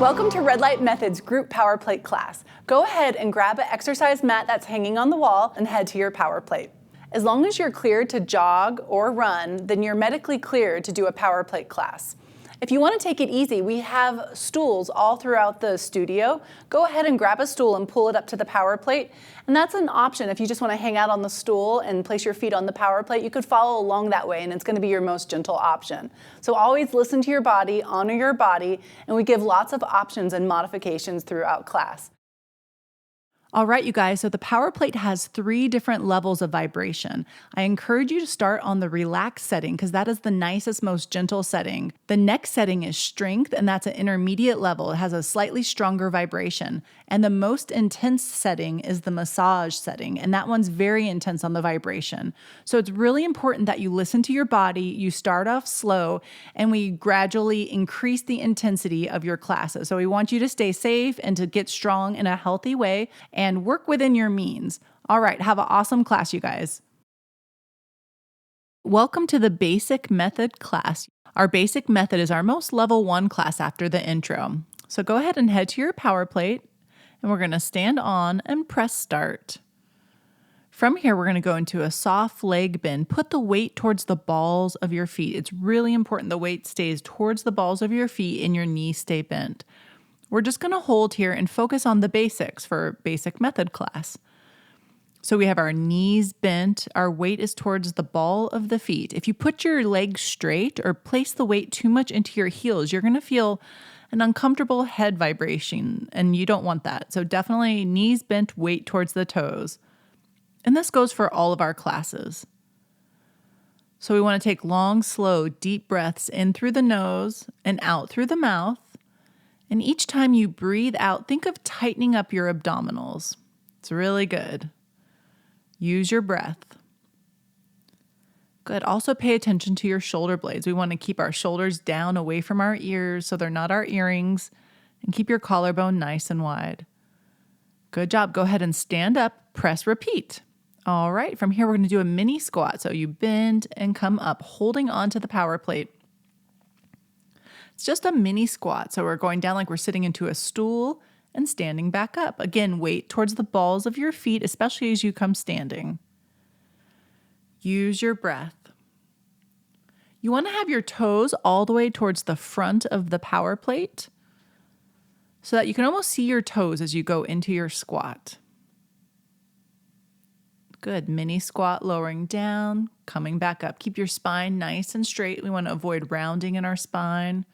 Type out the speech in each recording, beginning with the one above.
Welcome to Red Light Methods Group Power Plate class. Go ahead and grab an exercise mat that's hanging on the wall and head to your power plate. As long as you're cleared to jog or run, then you're medically cleared to do a power plate class. If you want to take it easy, we have stools all throughout the studio. Go ahead and grab a stool and pull it up to the power plate. And that's an option. If you just want to hang out on the stool and place your feet on the power plate, you could follow along that way, and it's going to be your most gentle option. So always listen to your body, honor your body, and we give lots of options and modifications throughout class. All right, you guys, so the power plate has 3 different levels of vibration. I encourage you to start on the relaxed setting because that is the nicest, most gentle setting. The next setting is strength, and that's an intermediate level. It has a slightly stronger vibration. And the most intense setting is the massage setting, and that one's very intense on the vibration. So it's really important that you listen to your body, you start off slow, and we gradually increase the intensity of your classes. So we want you to stay safe and to get strong in a healthy way and work within your means. All right, have an awesome class, you guys. Welcome to the Basic Method class. Our Basic Method is our most level 1 class after the intro. So go ahead and head to your power plate, and we're going to stand on and press start. From here, we're going to go into a soft leg bend. Put the weight towards the balls of your feet. It's really important the weight stays towards the balls of your feet and your knees stay bent. We're just going to hold here and focus on the basics for Basic Method class. So we have our knees bent. Our weight is towards the ball of the feet. If you put your legs straight or place the weight too much into your heels, you're going to feel an uncomfortable head vibration, and you don't want that. So definitely knees bent, weight towards the toes. And this goes for all of our classes. So we want to take long, slow, deep breaths in through the nose and out through the mouth. And each time you breathe out, think of tightening up your abdominals. It's really good. Use your breath. Good. Also pay attention to your shoulder blades. We want to keep our shoulders down away from our ears so they're not our earrings, and keep your collarbone nice and wide. Good job. Go ahead and stand up, press repeat. All right. From here, we're going to do a mini squat. So you bend and come up, holding onto the power plate. It's just a mini squat, so we're going down like we're sitting into a stool and standing back up. Again, weight towards the balls of your feet, especially as you come standing. Use your breath. You want to have your toes all the way towards the front of the power plate so that you can almost see your toes as you go into your squat. Good. Mini squat, lowering down, coming back up. Keep your spine nice and straight. We want to avoid rounding in our spine.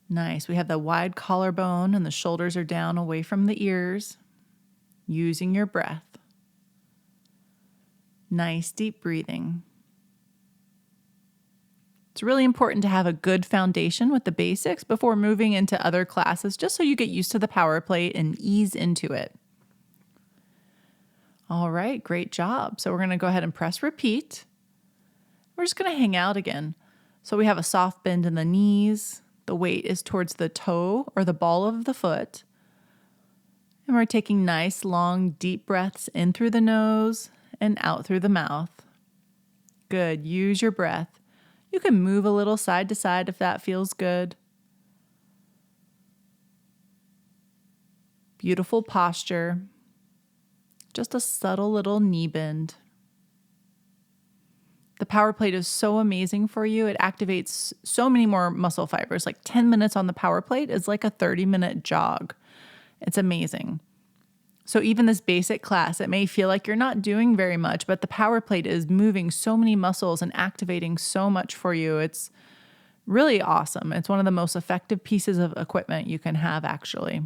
Nice. We have the wide collarbone and the shoulders are down away from the ears. Using your breath. Nice deep breathing. It's really important to have a good foundation with the basics before moving into other classes, just so you get used to the power plate and ease into it. All right, great job. So we're going to go ahead and press repeat. We're just going to hang out again. So we have a soft bend in the knees. The weight is towards the toe or the ball of the foot. And we're taking nice, long, deep breaths in through the nose and out through the mouth. Good. Use your breath. You can move a little side to side if that feels good. Beautiful posture. Just a subtle little knee bend. The power plate is so amazing for you. It activates so many more muscle fibers. Like 10 minutes on the power plate is like a 30-minute jog. It's amazing. So even this basic class, it may feel like you're not doing very much, but the power plate is moving so many muscles and activating so much for you. It's really awesome. It's one of the most effective pieces of equipment you can have, actually.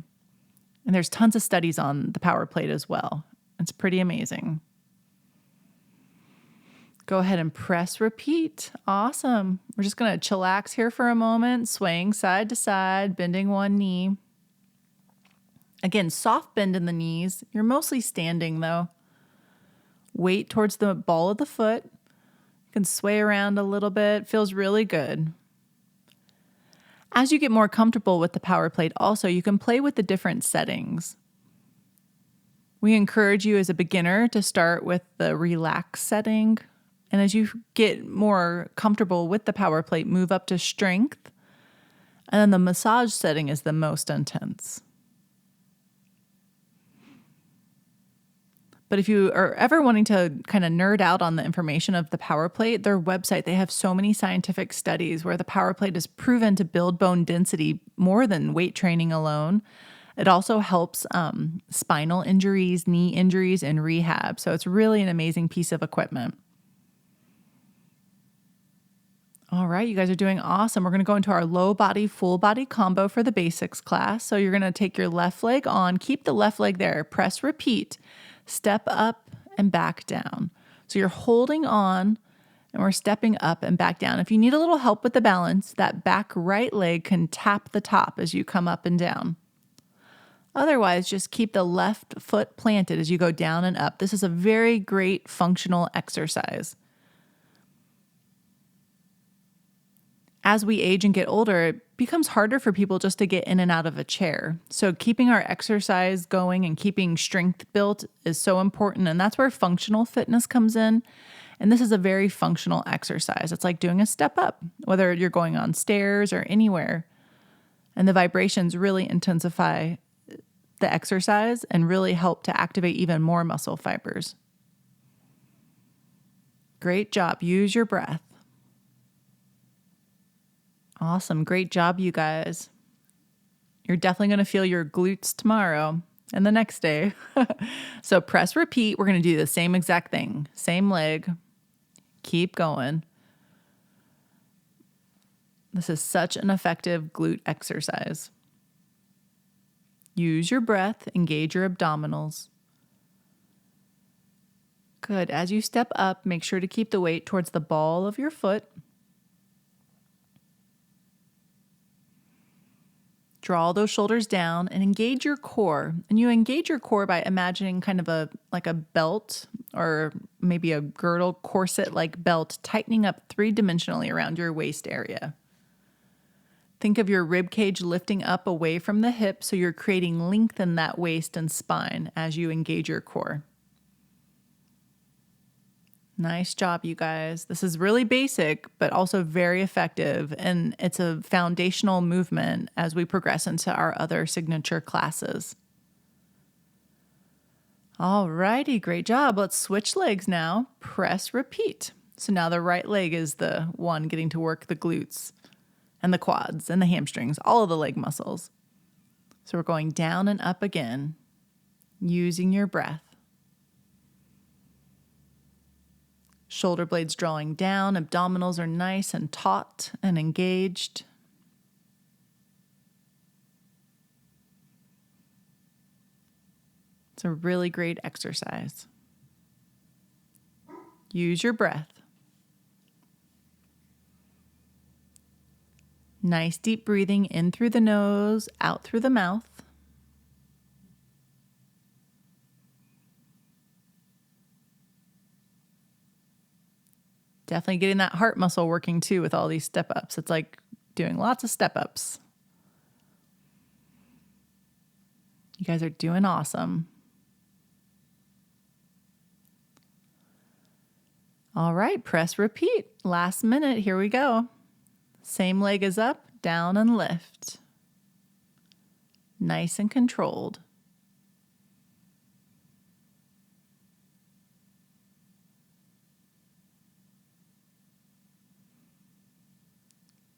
And there's tons of studies on the power plate as well. It's pretty amazing. Go ahead and press repeat. Awesome. We're just going to chillax here for a moment, swaying side to side, bending one knee. Again, soft bend in the knees. You're mostly standing though. Weight towards the ball of the foot. You can sway around a little bit. Feels really good. As you get more comfortable with the power plate, also, you can play with the different settings. We encourage you as a beginner to start with the relax setting. And as you get more comfortable with the power plate, move up to strength. And then the massage setting is the most intense. But if you are ever wanting to kind of nerd out on the information of the power plate, their website, they have so many scientific studies where the power plate is proven to build bone density more than weight training alone. It also helps spinal injuries, knee injuries, and rehab. So it's really an amazing piece of equipment. All right, you guys are doing awesome. We're going to go into our low body, full body combo for the basics class. So you're going to take your left leg on, keep the left leg there, press repeat, step up and back down. So you're holding on and we're stepping up and back down. If you need a little help with the balance, that back right leg can tap the top as you come up and down. Otherwise, just keep the left foot planted as you go down and up. This is a very great functional exercise. As we age and get older, it becomes harder for people just to get in and out of a chair. So keeping our exercise going and keeping strength built is so important. And that's where functional fitness comes in. And this is a very functional exercise. It's like doing a step up, whether you're going on stairs or anywhere. And the vibrations really intensify the exercise and really help to activate even more muscle fibers. Great job. Use your breath. Awesome. Great job, you guys. You're definitely going to feel your glutes tomorrow and the next day. So press repeat. We're going to do the same exact thing. Same leg. Keep going. This is such an effective glute exercise. Use your breath. Engage your abdominals. Good. As you step up, make sure to keep the weight towards the ball of your foot. Draw those shoulders down and engage your core. And you engage your core by imagining kind of a belt or maybe a girdle corset-like belt tightening up three-dimensionally around your waist area. Think of your rib cage lifting up away from the hip so you're creating length in that waist and spine as you engage your core. Nice job, you guys. This is really basic, but also very effective, and it's a foundational movement as we progress into our other signature classes. All righty, great job. Let's switch legs now. Press repeat. So now the right leg is the one getting to work the glutes and the quads and the hamstrings, all of the leg muscles. So we're going down and up again, using your breath. Shoulder blades drawing down, abdominals are nice and taut and engaged. It's a really great exercise. Use your breath. Nice deep breathing in through the nose, out through the mouth. Definitely getting that heart muscle working too with all these step-ups. It's like doing lots of step-ups. You guys are doing awesome. All right, press repeat. Last minute, here we go. Same leg is up, down and lift. Nice and controlled.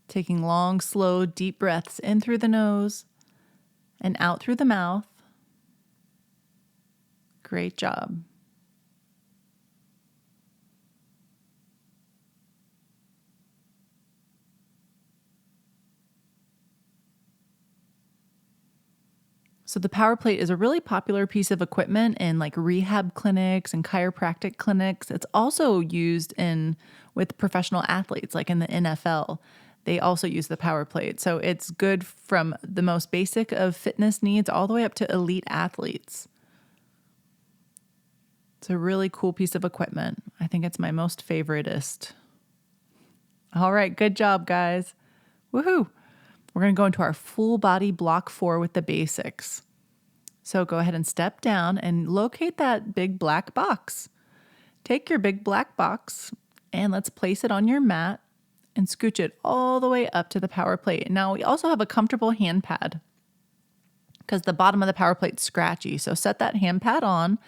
Taking long, slow, deep breaths in through the nose and out through the mouth. Great job. So the power plate is a really popular piece of equipment in like rehab clinics and chiropractic clinics. It's also used with professional athletes, like in the NFL. They also use the power plate. So it's good from the most basic of fitness needs all the way up to elite athletes. It's a really cool piece of equipment. I think it's my most favoritist. All right, good job, guys. Woohoo! We're going to go into our full body block 4 with the basics. So go ahead and step down and locate that big black box. Take your big black box and let's place it on your mat and scooch it all the way up to the power plate. Now we also have a comfortable hand pad because the bottom of the power plate's scratchy. So set that hand pad on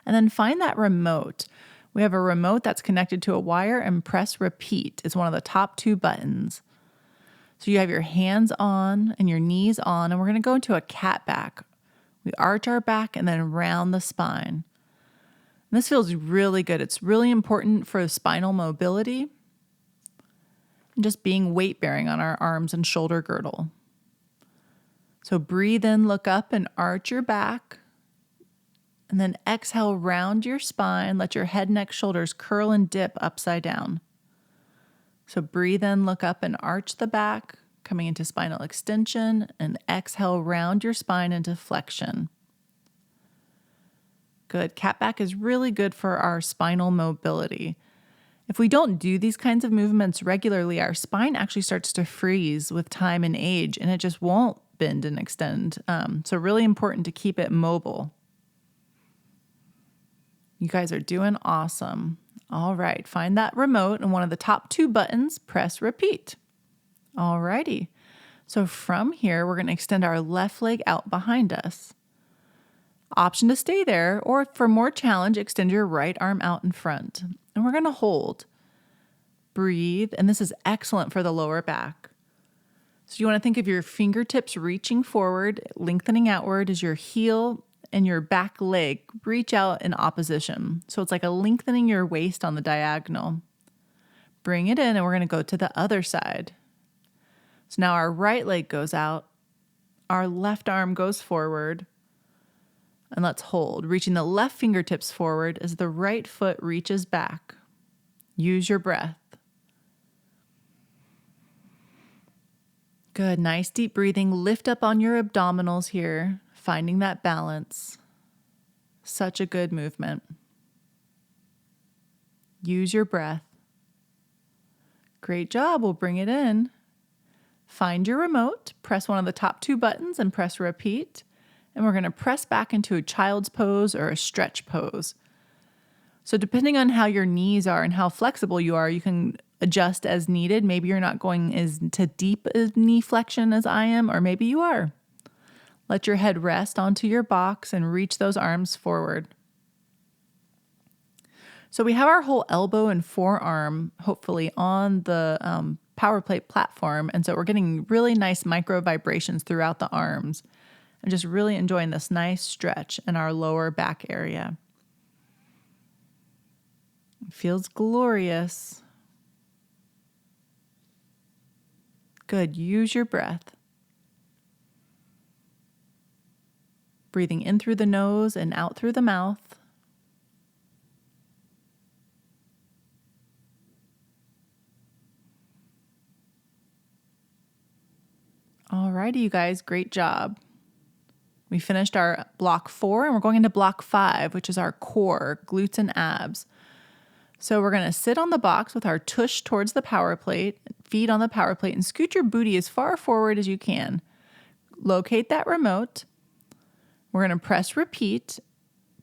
and then find that remote. We have a remote that's connected to a wire, and press repeat is one of the top 2 buttons. So you have your hands on and your knees on, and we're going to go into a cat back. We arch our back and then round the spine. And this feels really good. It's really important for spinal mobility and just being weight bearing on our arms and shoulder girdle. So breathe in, look up and arch your back. And then exhale, round your spine. Let your head, neck, shoulders curl and dip upside down. So breathe in, look up and arch the back, coming into spinal extension, and exhale, round your spine into flexion. Good. Cat back is really good for our spinal mobility. If we don't do these kinds of movements regularly, our spine actually starts to freeze with time and age, and it just won't bend and extend. So really important to keep it mobile. You guys are doing awesome. All right, find that remote and one of the top 2 buttons, press repeat. All righty. So from here, we're going to extend our left leg out behind us. Option to stay there, or for more challenge, extend your right arm out in front. And we're going to hold. Breathe, and this is excellent for the lower back. So you want to think of your fingertips reaching forward, lengthening outward as your heel and your back leg reach out in opposition. So it's like a lengthening your waist on the diagonal. Bring it in, and we're going to go to the other side. So now our right leg goes out, our left arm goes forward, and let's hold, reaching the left fingertips forward as the right foot reaches back. Use your breath. Good, nice deep breathing. Lift up on your abdominals here, finding that balance. Such a good movement. Use your breath. Great job, we'll bring it in. Find your remote, press one of the top 2 buttons and press repeat. And we're going to press back into a child's pose or a stretch pose. So depending on how your knees are and how flexible you are, you can adjust as needed. Maybe you're not going as to deep a knee flexion as I am, or maybe you are. Let your head rest onto your box and reach those arms forward. So we have our whole elbow and forearm, hopefully, on the power plate platform. And so we're getting really nice micro vibrations throughout the arms. And just really enjoying this nice stretch in our lower back area. It feels glorious. Good. Use your breath. Breathing in through the nose and out through the mouth. Alrighty, you guys, great job. We finished our block 4 and we're going into block 5, which is our core, glutes and abs. So we're going to sit on the box with our tush towards the power plate, feet on the power plate, and scoot your booty as far forward as you can. Locate that remote. We're going to press repeat.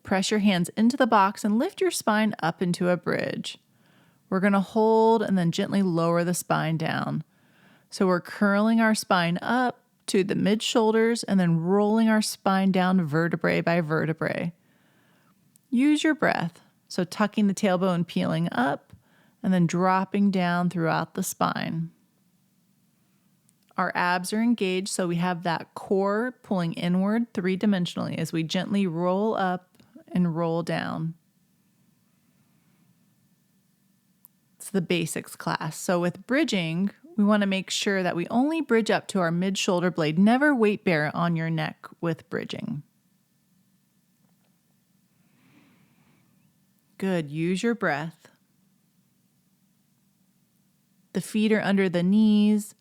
Press your hands into the box and lift your spine up into a bridge. We're going to hold and then gently lower the spine down. So we're curling our spine up to the mid shoulders and then rolling our spine down vertebrae by vertebrae. Use your breath. So tucking the tailbone, peeling up, and then dropping down throughout the spine. Our abs are engaged, so we have that core pulling inward 3-dimensionally as we gently roll up and roll down. It's the basics class. So with bridging, we want to make sure that we only bridge up to our mid-shoulder blade. Never weight bear on your neck with bridging. Good. Use your breath. The feet are under the knees.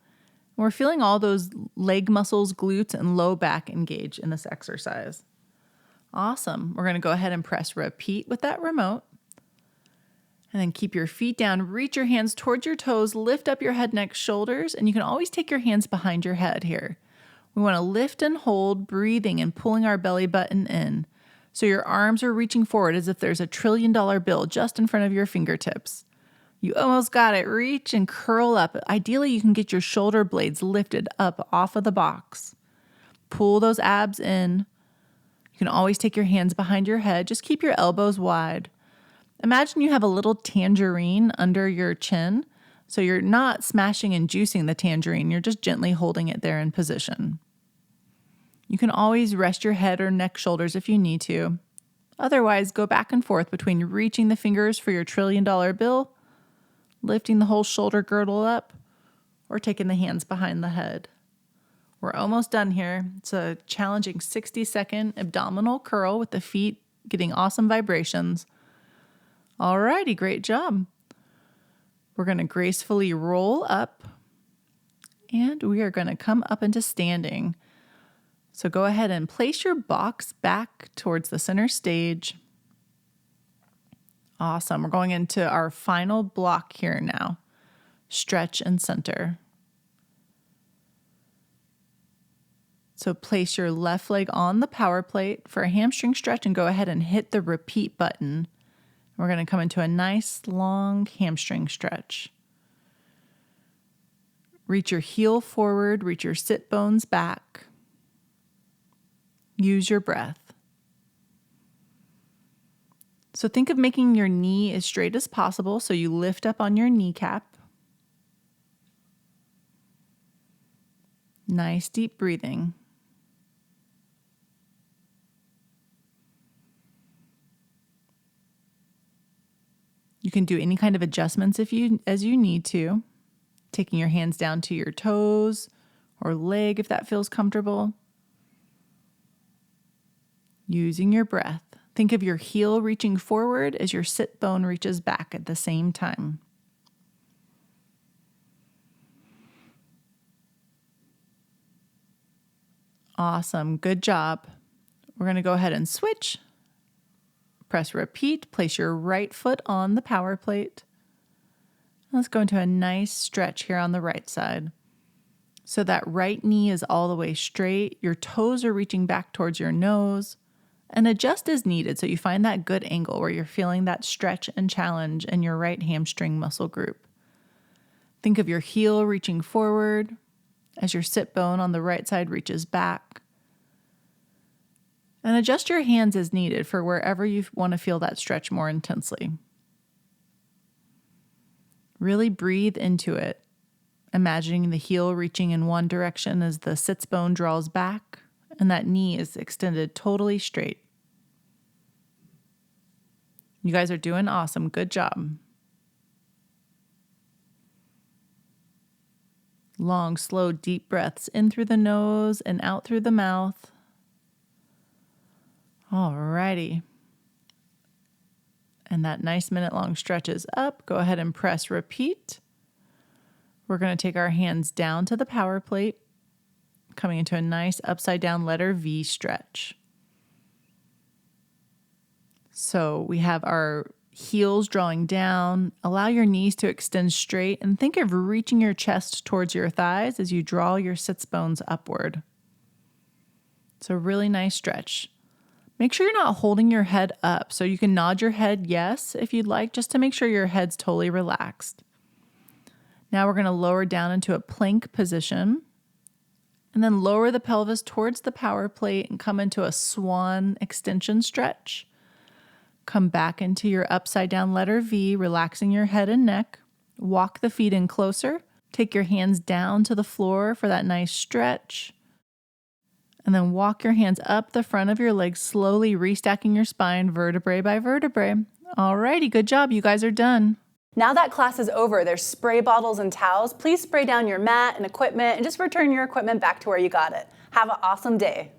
We're feeling all those leg muscles, glutes, and low back engage in this exercise. Awesome. We're going to go ahead and press repeat with that remote. And then keep your feet down. Reach your hands towards your toes. Lift up your head, neck, shoulders. And you can always take your hands behind your head here. We want to lift and hold, breathing and pulling our belly button in. So your arms are reaching forward as if there's $1 trillion bill just in front of your fingertips. You almost got it. Reach and curl up. Ideally, you can get your shoulder blades lifted up off of the box. Pull those abs in. You can always take your hands behind your head. Just keep your elbows wide. Imagine you have a little tangerine under your chin. So you're not smashing and juicing the tangerine. You're just gently holding it there in position. You can always rest your head or neck shoulders if you need to. Otherwise, go back and forth between reaching the fingers for your $1 trillion bill, lifting the whole shoulder girdle up, or taking the hands behind the head. We're almost done here. It's a challenging 60-second abdominal curl with the feet getting awesome vibrations. Alrighty, great job. We're going to gracefully roll up, and we are going to come up into standing. So go ahead and place your box back towards the center stage. Awesome. We're going into our final block here now. Stretch and center. So place your left leg on the power plate for a hamstring stretch and go ahead and hit the repeat button. We're going to come into a nice long hamstring stretch. Reach your heel forward, reach your sit bones back. Use your breath. So think of making your knee as straight as possible so you lift up on your kneecap. Nice deep breathing. You can do any kind of adjustments as you need to, taking your hands down to your toes or leg if that feels comfortable. Using your breath. Think of your heel reaching forward as your sit bone reaches back at the same time. Awesome. Good job. We're going to go ahead and switch. Press repeat. Place your right foot on the power plate. Let's go into a nice stretch here on the right side. So that right knee is all the way straight. Your toes are reaching back towards your nose. And adjust as needed so you find that good angle where you're feeling that stretch and challenge in your right hamstring muscle group. Think of your heel reaching forward as your sit bone on the right side reaches back. And adjust your hands as needed for wherever you want to feel that stretch more intensely. Really breathe into it, imagining the heel reaching in one direction as the sits bone draws back and that knee is extended totally straight. You guys are doing awesome. Good job. Long, slow, deep breaths in through the nose and out through the mouth. Alrighty. And that nice minute-long stretch is up. Go ahead and press repeat. We're going to take our hands down to the power plate, coming into a nice upside down letter V stretch. So we have our heels drawing down. Allow your knees to extend straight and think of reaching your chest towards your thighs as you draw your sits bones upward. It's a really nice stretch. Make sure you're not holding your head up, so you can nod your head yes if you'd like, just to make sure your head's totally relaxed. Now we're going to lower down into a plank position and then lower the pelvis towards the power plate and come into a swan extension stretch. Come back into your upside down letter V, relaxing your head and neck. Walk the feet in closer. Take your hands down to the floor for that nice stretch. And then walk your hands up the front of your legs, slowly restacking your spine vertebrae by vertebrae. Alrighty, good job. You guys are done. Now that class is over, there's spray bottles and towels. Please spray down your mat and equipment and just return your equipment back to where you got it. Have an awesome day.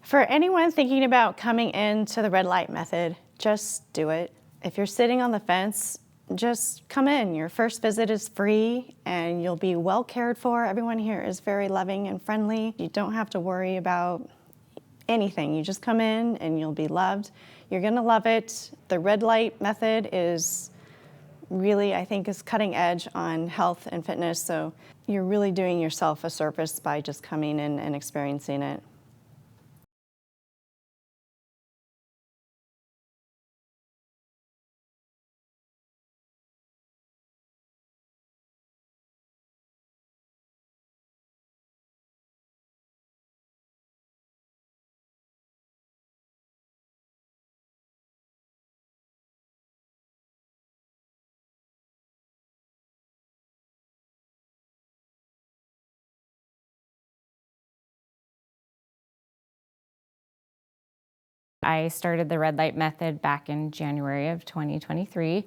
For anyone thinking about coming into the red light method, just do it. If you're sitting on the fence, just come in. Your first visit is free and you'll be well cared for. Everyone here is very loving and friendly. You don't have to worry about anything. You just come in and you'll be loved. You're gonna love it. The red light method is really, I think, is cutting edge on health and fitness. So you're really doing yourself a service by just coming in and experiencing it. I started the red light method back in January of 2023,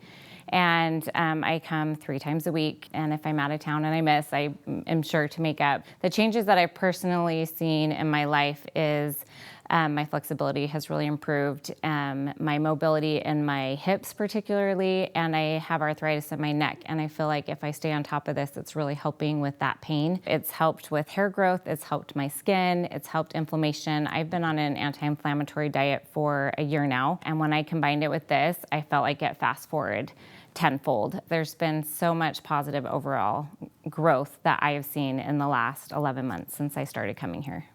and I come 3 times a week, and if I'm out of town and I miss, I am sure to make up. The changes that I've personally seen in my life is my flexibility has really improved, my mobility in my hips particularly, and I have arthritis in my neck, and I feel like if I stay on top of this, it's really helping with that pain. It's helped with hair growth, it's helped my skin, it's helped inflammation. I've been on an anti-inflammatory diet for a year now, and when I combined it with this, I felt like it fast forward tenfold. There's been so much positive overall growth that I have seen in the last 11 months since I started coming here.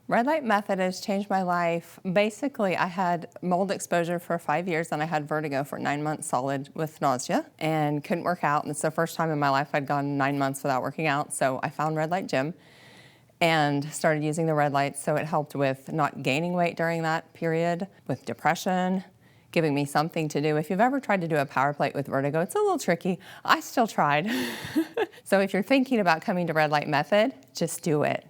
Red light method has changed my life. Basically, I had mold exposure for 5 years and I had vertigo for 9 months solid with nausea and couldn't work out. And it's the first time in my life I'd gone 9 months without working out. So I found Red Light Gym and started using the red light. So it helped with not gaining weight during that period, with depression, giving me something to do. If you've ever tried to do a power plate with vertigo, it's a little tricky. I still tried. So if you're thinking about coming to Red Light Method, just do it.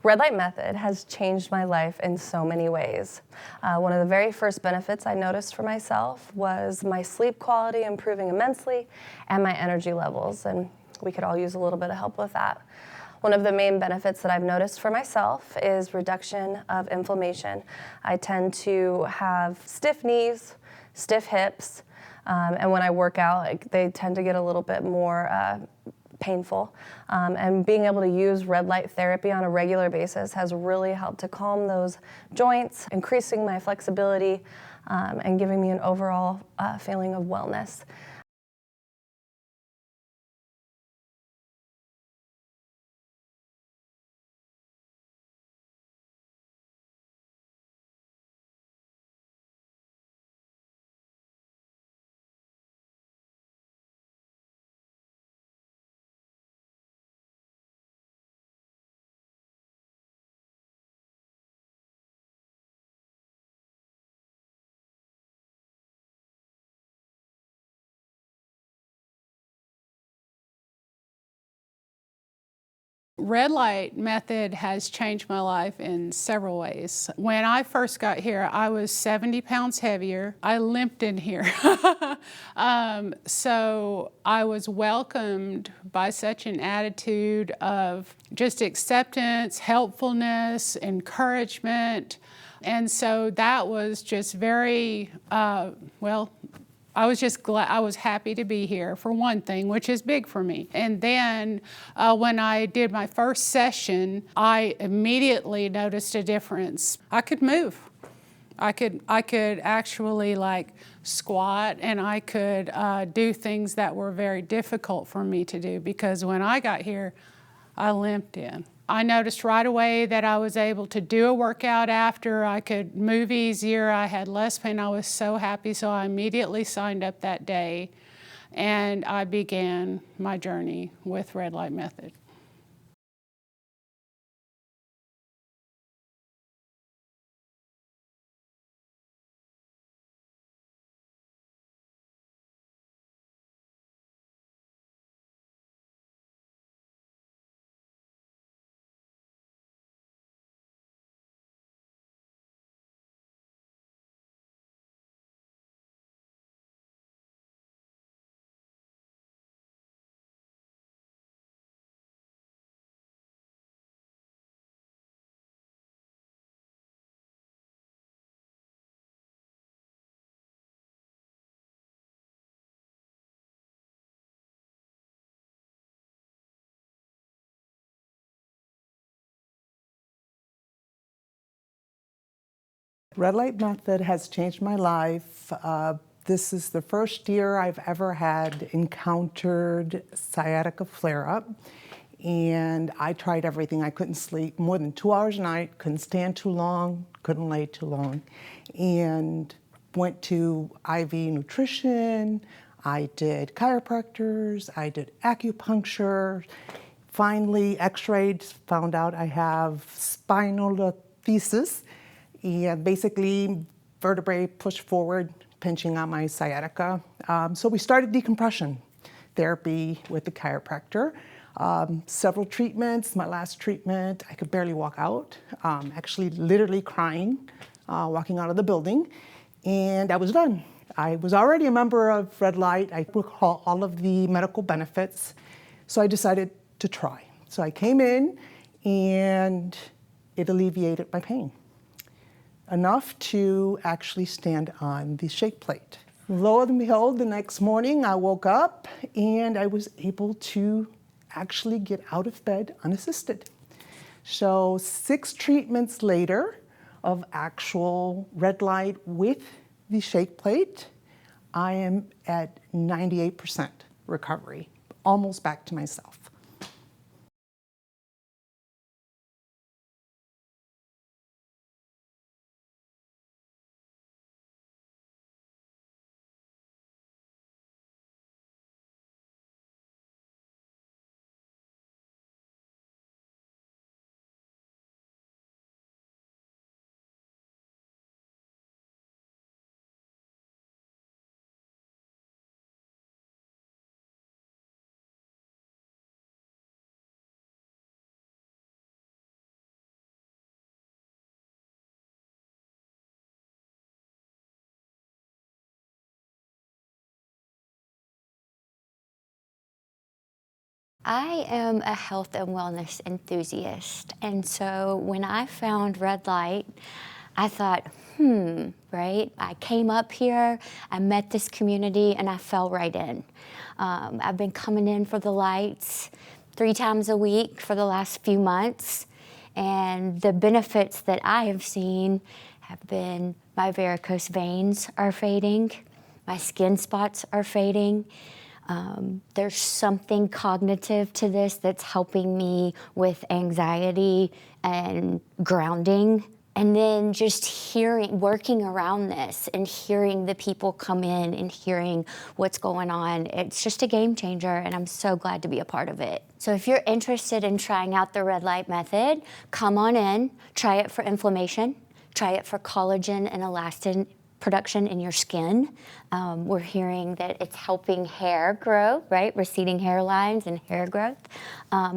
Red Light Method has changed my life in so many ways. One of the very first benefits I noticed for myself was my sleep quality improving immensely and my energy levels, and we could all use a little bit of help with that. One of the main benefits that I've noticed for myself is reduction of inflammation. I tend to have stiff knees, stiff hips, and when I work out, they tend to get a little bit more painful. And being able to use red light therapy on a regular basis has really helped to calm those joints, increasing my flexibility, and giving me an overall feeling of wellness. Red light method has changed my life in several ways. When I first got here, I was 70 pounds heavier. I limped in here. So I was welcomed by such an attitude of just acceptance, helpfulness, encouragement. And so that was just very, I was just glad, I was happy to be here for one thing, which is big for me. And then when I did my first session, I immediately noticed a difference. I could move. I could actually like squat, and I could do things that were very difficult for me to do, because when I got here, I limped in. I noticed right away that I was able to do a workout after. I could move easier. I had less pain. I was so happy, so I immediately signed up that day, and I began my journey with Red Light Method. Red Light Method has changed my life. This is the first year I've ever had encountered sciatica flare-up, and I tried everything. I couldn't sleep more than 2 hours a night, couldn't stand too long, couldn't lay too long, and went to IV nutrition. I did chiropractors, I did acupuncture. Finally, x-rayed, found out I have spinolithiasis, and basically vertebrae pushed forward, pinching on my sciatica. So we started decompression therapy with the chiropractor. Several treatments. My last treatment, I could barely walk out, actually literally crying, walking out of the building, and I was done. I was already a member of Red Light. I recall all of the medical benefits, so I decided to try. So I came in, and it alleviated my pain enough to actually stand on the shake plate. Lo and behold, the next morning I woke up and I was able to actually get out of bed unassisted. So 6 treatments later of actual Red Light with the shake plate, I am at 98% recovery, almost back to myself. I am a health and wellness enthusiast, and so when I found Red Light, I thought, right? I came up here, I met this community, and I fell right in. I've been coming in for the lights 3 times a week for the last few months, and the benefits that I have seen have been my varicose veins are fading, my skin spots are fading. There's something cognitive to this that's helping me with anxiety and grounding. And then just working around this and hearing the people come in and hearing what's going on, it's just a game changer, and I'm so glad to be a part of it. So if you're interested in trying out the Red Light Method, come on in, try it for inflammation, try it for collagen and elastin production in your skin. We're hearing that it's helping hair grow, right? Receding hairlines and hair growth.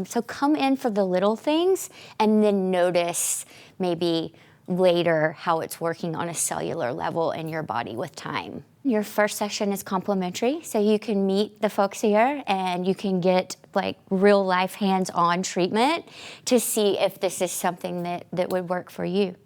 So come in for the little things and then notice maybe later how it's working on a cellular level in your body with time. Your first session is complimentary, so you can meet the folks here and you can get like real life hands-on treatment to see if this is something that would work for you.